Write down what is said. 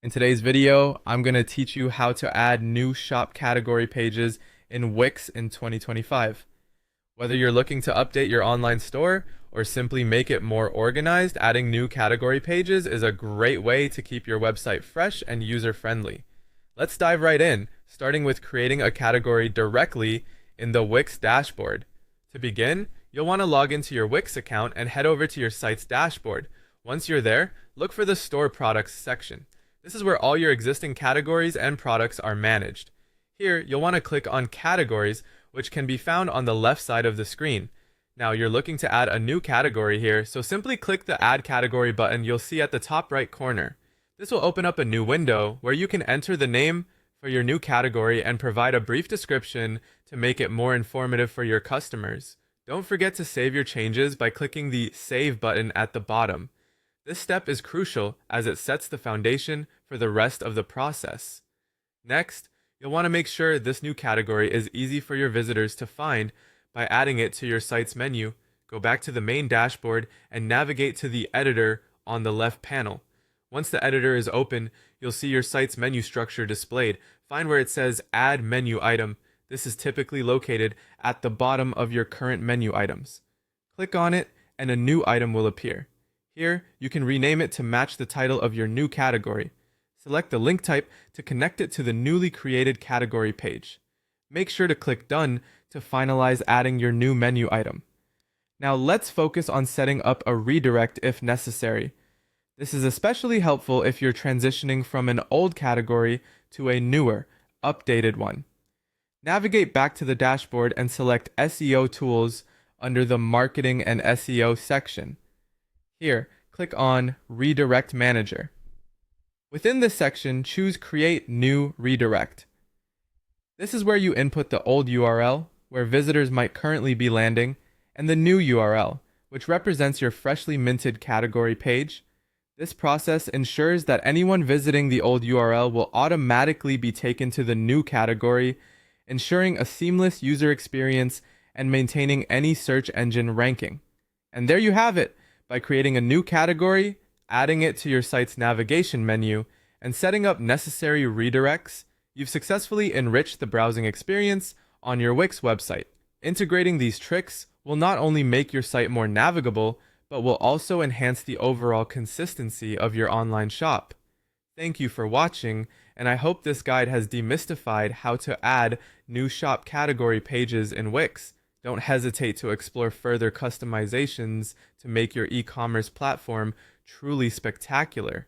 In today's video, I'm going to teach you how to add new shop category pages in Wix in 2025. Whether you're looking to update your online store or simply make it more organized, adding new category pages is a great way to keep your website fresh and user-friendly. Let's dive right in, starting with creating a category directly in the Wix dashboard. To begin, you'll want to log into your Wix account and head over to your site's dashboard. Once you're there, look for the Store Products section. This is where all your existing categories and products are managed. Here, you'll want to click on Categories, which can be found on the left side of the screen. Now, you're looking to add a new category here, so simply click the Add Category button you'll see at the top right corner. This will open up a new window where you can enter the name for your new category and provide a brief description to make it more informative for your customers. Don't forget to save your changes by clicking the Save button at the bottom. This step is crucial as it sets the foundation for the rest of the process. Next, you'll want to make sure this new category is easy for your visitors to find by adding it to your site's menu. Go back to the main dashboard and navigate to the editor on the left panel. Once the editor is open, you'll see your site's menu structure displayed. Find where it says Add Menu Item. This is typically located at the bottom of your current menu items. Click on it and a new item will appear. Here, you can rename it to match the title of your new category. Select the link type to connect it to the newly created category page. Make sure to click Done to finalize adding your new menu item. Now let's focus on setting up a redirect if necessary. This is especially helpful if you're transitioning from an old category to a newer, updated one. Navigate back to the dashboard and select SEO Tools under the Marketing and SEO section. Here, click on Redirect Manager. Within this section, choose Create New Redirect. This is where you input the old URL, where visitors might currently be landing, and the new URL, which represents your freshly minted category page. This process ensures that anyone visiting the old URL will automatically be taken to the new category, ensuring a seamless user experience and maintaining any search engine ranking. And there you have it. By creating a new category, adding it to your site's navigation menu, and setting up necessary redirects, you've successfully enriched the browsing experience on your Wix website. Integrating these tricks will not only make your site more navigable, but will also enhance the overall consistency of your online shop. Thank you for watching, and I hope this guide has demystified how to add new shop category pages in Wix. Don't hesitate to explore further customizations to make your e-commerce platform truly spectacular.